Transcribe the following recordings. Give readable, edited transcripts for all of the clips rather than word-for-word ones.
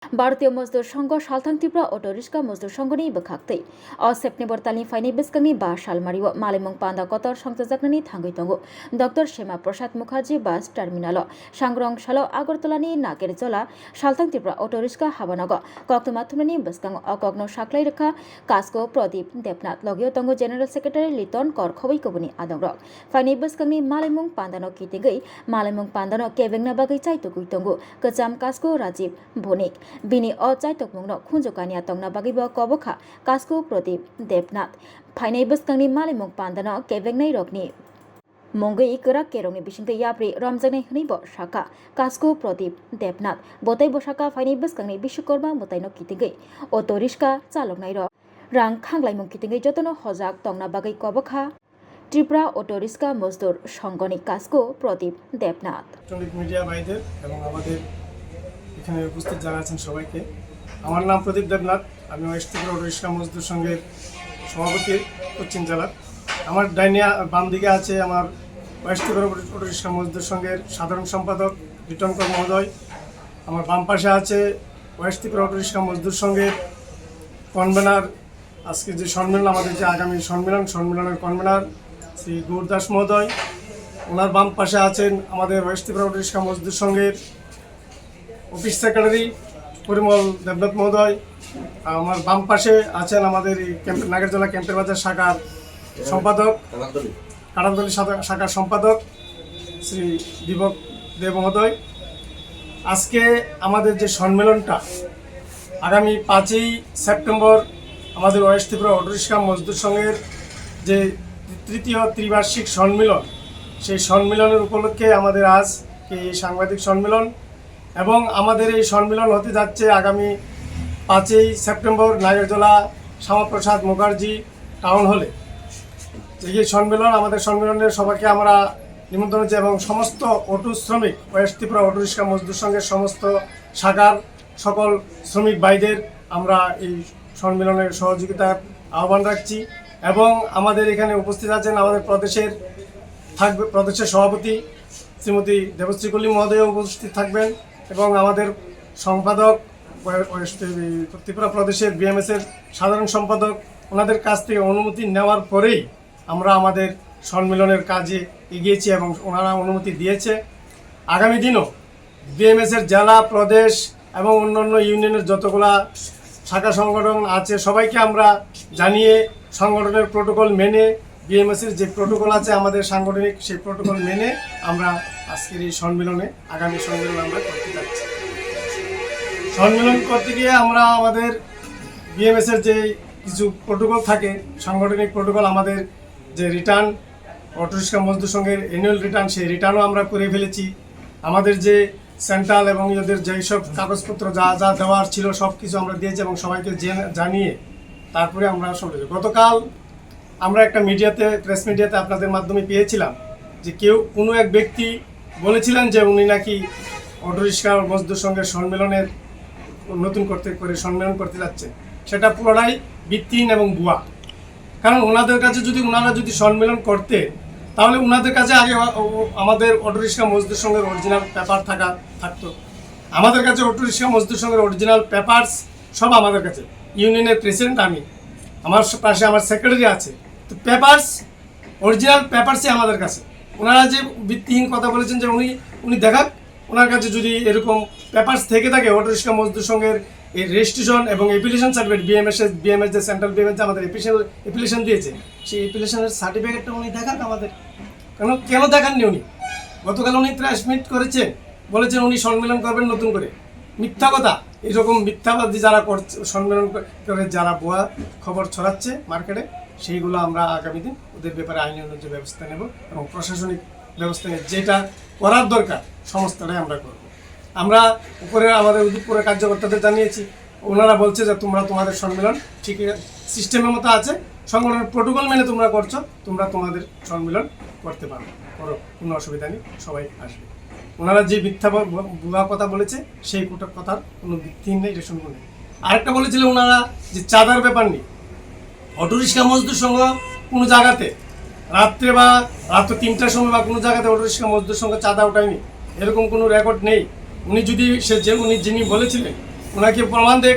भारतीय मजदूर संघ सालथां त्रिपुरा अटो रिक्शा मजदूर संघनि बखाक्तै सेप्टेम्बर तालनि फाइनै बिस्कांनि 5 सालमारियाव मालेमंग पान्दा कतर संजाकनानि थांगै दङ डॉक्टर श्यामा प्रसाद मुखार्जी बास टार्मिनाल सांग्रं सालो आगरतलानि नागेरजला सालथां त्रिपुरा अटो रिक्शा हाबानग कक्तमा थुमनि बिस्कां अकग्न साख्लाय रेखा कास्को प्रदीप देबनाथ लगियो दङ जेनेरल सेक्रेटारि लिटन कर खबै कबुनि आदंग फाइनै बिस्कांनि मालेमंग पान्दानो कितिगै मालेमंग पान्दानो केबेंना बागै चाइतुगै दङ कचाम कास्को राजीव भनिक बिनि अचाइतकमुंगनो खुंजुकानिया तंगना बागिबो कबखा कास्को प्रदीप देबनाथ फाइनै बिस्कांनि मालेमंग पान्दानो केबेंनाय रगनि मंगै करा केरंनि बिसिंगै याप्रि रमजानाय हनैबो शाखा कास्को प्रदीप देबनाथ बोतै बशाखा फाइनै बिस्कांनि विश्वकर्मा मोताइनो कितिगै अटो रिक्शा चालकनाय र रां खांलायमुं कितिगै जतनो हजाक तंगना बागै कबखा त्रिपुरा अटो रिक्शा मजदूर संघनि कास्को प्रदीप देबनाथ মিডিয়া ভাইদের এবং আমাদের এখানে উপস্থিত যারা আছেন সবাইকে আমার নাম প্রদীপ দেবনাথ আমি ওয়েস্ট ত্রিপুরা অটো রিক্সা মজদুর সংঘের সভাপতি পশ্চিম জেলার আমার ডাইনে বাম দিকে আছে আমার ওয়েস্ট ত্রিপুরা অটো রিক্সা মজদুর সংঘের সাধারণ সম্পাদক রিটন কর মহোদয় আমার বাম পাশে আছে ওয়েস্ট ত্রিপুরা অটো রিক্সা মজদুর সংঘের কনভেনার আজকে যে সম্মেলন আমাদের যে আগামী সম্মেলনের কনভেনার শ্রী গৌরদাস মহোদয় ওনার বাম পাশে আছেন আমাদের ওয়েস্ট ত্রিপুরা অটো রিক্সা মজদুর সংঘের অফিস সেক্রেটারি পরিমল দেবনাথ মহোদয় আমার বাম পাশে আছেন আমাদের নাগেরজলা ক্যাম্পের বাজার শাখার সম্পাদক কাটাতলী শাখার সম্পাদক শ্রী দীপক দেব মহোদয় আজকে আমাদের যে সম্মেলনটা আগামী 5ই সেপ্টেম্বর আমাদের ওয়েস্ট ত্রিপুরা অটো রিক্সা মজদুর সংঘের যে তৃতীয় ত্রিবার্ষিক সম্মেলন সেই সম্মেলনের উপলক্ষে আমাদের আজ এই সাংবাদিক সম্মেলন এবং আমাদের এই সম্মেলন হতে যাচ্ছে আগামী 5ই সেপ্টেম্বর নাগেরজলা শ্যামাপ্রসাদ মুখার্জি টাউন হলে এই সম্মেলন আমাদের সম্মেলনের সবাইকে আমরা নিমন্ত্রণ করছি এবং সমস্ত অটো শ্রমিক ওয়েস্ট ত্রিপুরা অটো রিক্সা মজদুর সংঘের সমস্ত শাখার সকল শ্রমিক ভাইদের আমরা এই সম্মেলনের সহযোগিতার আহ্বান রাখছি এবং আমাদের এখানে উপস্থিত আছেন আমাদের প্রদেশের সভাপতি শ্রীমতী দেবশ্রী কলি মহোদয় উপস্থিত থাকবেন এবং আমাদের সম্পাদক ত্রিপুরা প্রদেশের বিএমএসের সাধারণ সম্পাদক ওনাদের কাছ থেকে অনুমতি নেওয়ার পরেই আমরা আমাদের সম্মেলনের কাজে এগিয়েছি এবং ওনারা অনুমতি দিয়েছে আগামী দিনও বিএমএসের জেলা প্রদেশ এবং অন্যান্য ইউনিয়নের যতগুলা শাখা সংগঠন আছে সবাইকে আমরা জানিয়ে সংগঠনের প্রোটোকল মেনে বিএমএসের যে প্রোটোকল আছে আমাদের সাংগঠনিক সেই প্রোটোকল মেনে আমরা আজকের এই সম্মেলনে আগামী সম্মেলন আমরা করতে যাচ্ছি সম্মেলন করতে গিয়ে আমরা আমাদের বিএমএসের যে কিছু প্রোটোকল থাকে সাংগঠনিক প্রোটোকল আমাদের যে রিটার্ন অটো রিক্সা মজদুর সংঘের অ্যানুয়াল রিটার্ন সেই রিটার্নও আমরা করে ফেলেছি আমাদের যে সেন্ট্রাল এবং এদের যেই সব কাগজপত্র যা যা দেওয়ার ছিল সব কিছু আমরা দিয়েছি এবং সবাইকে জানিয়ে তারপরে আমরা গতকাল আমরা একটা প্রেস মিডিয়াতে আপনাদের মাধ্যমে পেয়েছিলাম যে কোনো এক ব্যক্তি বলেছিলেন যে উনি নাকি অটো রিক্সা মজদুর সংঘের সম্মেলনের নতুন সম্মেলন করতে যাচ্ছেন সেটা পুরোটাই ভিত্তিহীন এবং ভুয়া কারণ ওনারা যদি সম্মেলন করতে তাহলে ওনাদের কাছে আগে আমাদের অটো রিক্সা মজদুর সংঘের অরিজিনাল পেপার থাকতো আমাদের কাছে অটো রিক্সা মজদুর সংঘের অরিজিনাল পেপারস সব আমাদের কাছে ইউনিয়নের প্রেসিডেন্ট আমি আমার পাশে আমার সেক্রেটারি আছে তো অরিজিনাল পেপারসই আমাদের কাছে ওনারা যে ভিত্তিহীন কথা বলেছেন যে উনি দেখাক ওনার কাছে যদি এরকম পেপারস থেকে থাকে অটো রিক্সা মজদুর সংঘের এই রেজিস্ট্রেশন এবং অ্যাপ্লিকেশন সার্টিফিকেট বিএমএস যে সেন্ট্রাল বিএমএস যে আমাদের অ্যাপ্লিকেশন দিয়েছে সেই অ্যাপ্লিকেশনের সার্টিফিকেটটা উনি দেখাক আমাদের কেন দেখাননি উনি গতকাল উনি প্রেস মিট করেছেন বলেছেন উনি সম্মেলন করবেন নতুন করে মিথ্যা কথা এরকম মিথ্যাবাদী যারা করছে সম্মেলন করে যারা ভুয়া খবর ছড়াচ্ছে মার্কেটে সেইগুলো আমরা আগামী দিন ওদের ব্যাপারে আইনি অনুযায়ী ব্যবস্থা নেব এবং প্রশাসনিক ব্যবস্থা নিয়ে যেটা করার দরকার সমস্তটাই আমরা করব আমরা আমাদের উদয়পুরের কার্যকর্তাদের জানিয়েছি ওনারা বলছে যে তোমাদের সম্মেলন ঠিক সিস্টেমের মতো আছে সংগঠনের প্রোটোকল মেনে তোমরা করছো তোমাদের সম্মেলন করতে পারো কোনো অসুবিধা নেই সবাই আসবে ওনারা যে ভুয়া কথা বলেছে সেই কথার কোনো ভিত্তিহীন নেই এটা শুনবো নেই আরেকটা বলেছিলেন ওনারা যে চাঁদার ব্যাপার নেই অটো রিক্সা মজদুর সংঘ কোনো জায়গাতে রাত্রে বা রাত 3টার সময় বা কোনো জায়গাতে অটো রিক্সা মজদুর সংঘ চাঁদা ওঠায়নি এরকম কোনো রেকর্ড নেই উনি যিনি বলেছিলেন ওনাকে প্রমাণ দেখ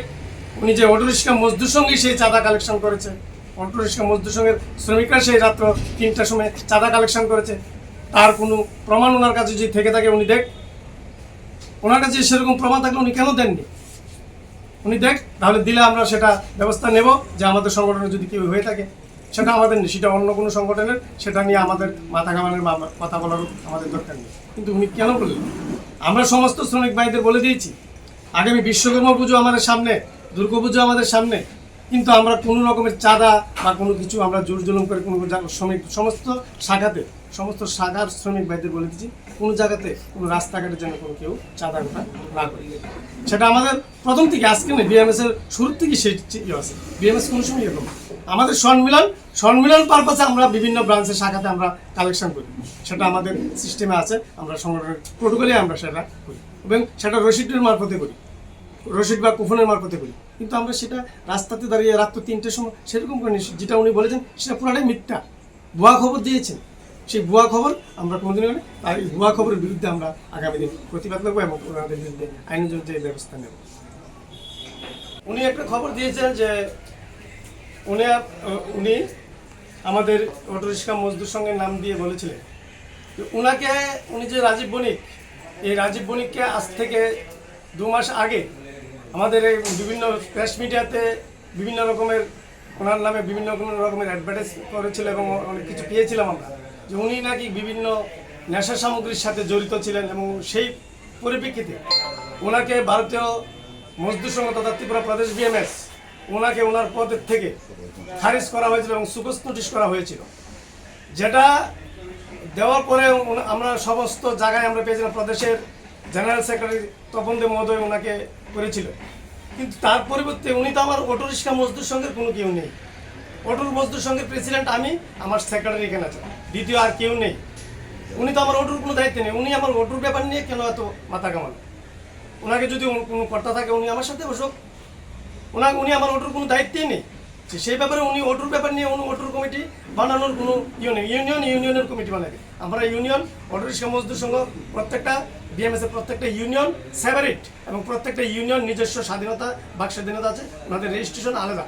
উনি যে অটোরিক্সা মজদুর সঙ্গে সেই চাঁদা কালেকশন করেছে, অটোরিক্সা মজদুর সঙ্গে শ্রমিকরা সেই রাত্র 3টার সময় চাঁদা কালেকশন করেছে, তার কোনো প্রমাণ ওনার কাছে যদি থেকে থাকে উনি দেখ। ওনার কাছে সেরকম প্রমাণ থাকলে উনি কেন দেননি? উনি দেখ, তাহলে দিলে আমরা সেটা ব্যবস্থা নেব যে আমাদের সংগঠনে যদি কেউ হয়ে থাকে সেটা আমাদের নেই, সেটা অন্য কোনো সংগঠনের, সেটা নিয়ে আমাদের মাথা ঘামানোর কথা বলারও আমাদের দরকার নেই। কিন্তু উনি কেন বললেন? আমরা সমস্ত শ্রমিক ভাইদের বলে দিয়েছি আগামী বিশ্বকর্মা পুজো আমাদের সামনে, দুর্গা পুজো আমাদের সামনে, কিন্তু আমরা কোনো রকমের চাঁদা বা কোনো কিছু আমরা জোর জুলুম করে কোনো শ্রমিক সমস্ত শাখার শ্রমিক ভাইদের বলে দিচ্ছি কোনো জায়গাতে কোনো রাস্তাঘাটে যেন কোনো কেউ চাঁদা ওঠা না করে। সেটা আমাদের প্রথম থেকে, আজকে নেই, বিএমএস এর শুরুর থেকে সেই ইয়ে আছে। বিএমএস কোনো সময় এরকম আমাদের সম্মিলন পারপাসে আমরা বিভিন্ন ব্রাঞ্চের শাখাতে আমরা কালেকশন করি, সেটা আমাদের সিস্টেমে আছে, আমরা সংগঠনের প্রোটোকলে আমরা সেটা করি এবং সেটা রসিদের মারফতে করি, রসিদ বা কুফনের মারফতে করি। কিন্তু আমরা সেটা রাস্তাতে দাঁড়িয়ে রাত্র 3টের সময় সেরকম করিনি। যেটা উনি বলেছেন সেটা পুরাটাই মিথ্যা, ভুয়া খবর দিয়েছেন। সেই ভুয়া খবর আমরা কোনোদিনও নেই, আর এই ভুয়া খবরের বিরুদ্ধে আমরা আগামী দিন প্রতিবাদ করবো এবং ওনাদের বিরুদ্ধে আইনজনিত ব্যবস্থা নেব। উনি একটা খবর দিয়েছেন যে উনি আমাদের অটোরিক্সা মজদুর সঙ্গে নাম দিয়ে বলেছিলেন উনি যে রাজীব বণিক, এই রাজীব বণিককে আজ থেকে 2 মাস আগে আমাদের এই বিভিন্ন প্রেস মিডিয়াতে বিভিন্ন রকমের ওনার নামে বিভিন্ন রকমের অ্যাডভার্টাইজ করেছিল এবং অনেক কিছু পেয়েছিলাম আমরা, যে উনি নাকি বিভিন্ন নেশা সামগ্রীর সাথে জড়িত ছিলেন এবং সেই পরিপ্রেক্ষিতে ওনাকে ভারতীয় মজদুর সংঘ তথা ত্রিপুরা প্রদেশ বিএমএস ওনাকে ওনার পদের থেকে খারিজ করা হয়েছিল এবং সুকোস নোটিশ করা হয়েছিল, যেটা দেওয়ার পরে আমরা সমস্ত জায়গায় আমরা পেয়েছিলাম। প্রদেশের জেনারেল সেক্রেটারি তপন দে মহোদয় ওনাকে করেছিল, কিন্তু তার পরিবর্তে উনি তো আমার অটোরিক্সা মজদুর সঙ্গের কোনো কেউ নেই। অটোর মজদুর সঙ্গের প্রেসিডেন্ট আমি, আমার সেক্রেটারি এখানে আছে, দ্বিতীয় আর কেউ নেই। উনি তো আমার অটোর কোনো দায়িত্ব নেই। উনি আমার অটোর ব্যাপার নিয়ে কেন এত মাথা কামান? ওনাকে যদি কোনো কর্তা থাকে উনি আমার সাথে বসুক, উনি আমার অটোর কোনো দায়িত্বই নেই। সেই ব্যাপারে উনি অটোর ব্যাপার নিয়ে অটোর কমিটি বানানোর কোনো ইউনিয়নের কমিটি বানাবে। আমরা ইউনিয়ন অটোরিক্সা মজদুর সংঘ প্রত্যেকটা বিএমএস এর প্রত্যেকটা ইউনিয়ন সেপারেট এবং প্রত্যেকটা ইউনিয়ন নিজস্ব স্বাধীনতা, বাক স্বাধীনতা আছে, ওনাদের রেজিস্ট্রেশন আলাদা।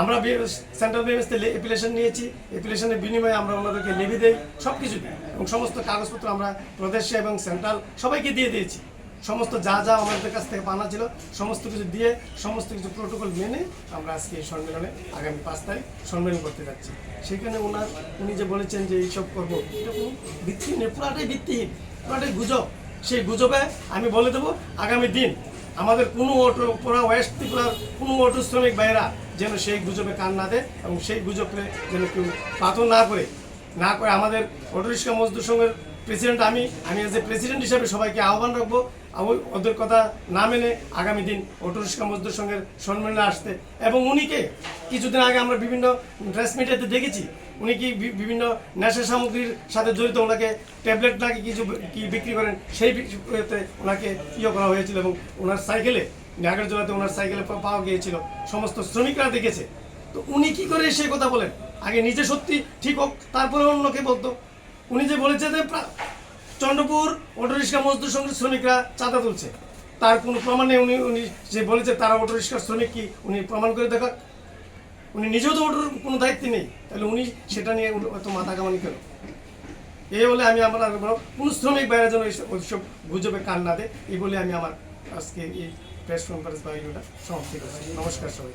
আমরা সেন্ট্রাল বিএমএস থেকে অ্যাপ্লিকেশন নিয়েছি, অ্যাপ্লিকেশনের বিনিময়ে আমরা ওনাদেরকে লেভি দেই, সব কিছু দিই এবং সমস্ত কাগজপত্র আমরা প্রদেশে এবং সেন্ট্রাল সবাইকে দিয়ে দিয়েছি। সমস্ত যা আমাদের কাছ থেকে পানা ছিল সমস্ত কিছু দিয়ে সমস্ত কিছু প্রোটোকল মেনে আমরা আজকে এই সম্মেলনে আগামী 5 তারিখ সম্মেলন করতে যাচ্ছি। সেখানে উনি যে বলেছেন যে এইসব করবো, এটা কোনো ভিত্তি নেই, পুরাটাই ভিত্তিহীন, পুরাটাই গুজব। সেই গুজবে আমি বলে দেবো আগামী দিন আমাদের কোনো পুরা ওয়েস্ট ত্রিপুরার কোনো অটো শ্রমিক ভাইয়েরা যেন সেই গুজবে কান না দেয় এবং সেই গুজবে যেন কেউ পাথর না করে আমাদের অটোরিক্সা মজদুর সংঘের প্রেসিডেন্ট আমি এজ এ প্রেসিডেন্ট হিসাবে সবাইকে আহ্বান রাখবো ওদের কথা না মেনে আগামী দিন অটোরিক্সা মজদুর সংঘের সম্মেলনে আসতে। এবং উনিকে কিছুদিন আগে আমরা বিভিন্ন প্রেস মিডিয়াতে দেখেছি উনি কি বিভিন্ন নেশা সামগ্রীর সাথে জড়িত, ওনাকে ট্যাবলেট নাকি কিছু কি বিক্রি করেন, সেই বিষয়তে ওনাকে করা হয়েছিল এবং ওনার সাইকেলে নাগারজোড়াতে ওনার সাইকেলে পাওয়া গিয়েছিল, সমস্ত শ্রমিকরা দেখেছে। তো উনি কি করে সেই কথা বলেন? আগে নিজে সত্যি ঠিক হোক, তারপরে অন্যকে বলতো। উনি যে বলেছে যে চন্দ্রপুর অটোরিক্সা মজদুর সংঘের শ্রমিকরা চাঁদা তুলছে, তার কোনো প্রমাণ নেই। উনি যে বলেছে তারা অটোরিক্সার শ্রমিক, কি উনি প্রমাণ করে দেখাক? উনি নিজেও তো অটোর কোনো দায়িত্ব নেই, তাহলে উনি সেটা নিয়ে এত মাথা কামানি কেন? এই বলে আমি আমার কোনো শ্রমিক বাইরের জন্য ওইসব গুজবে কান না দেয়, এই বলে আমি আমার আজকে এই প্রেস কনফারেন্স বা সমাপ্তি করছি। নমস্কার সবাই।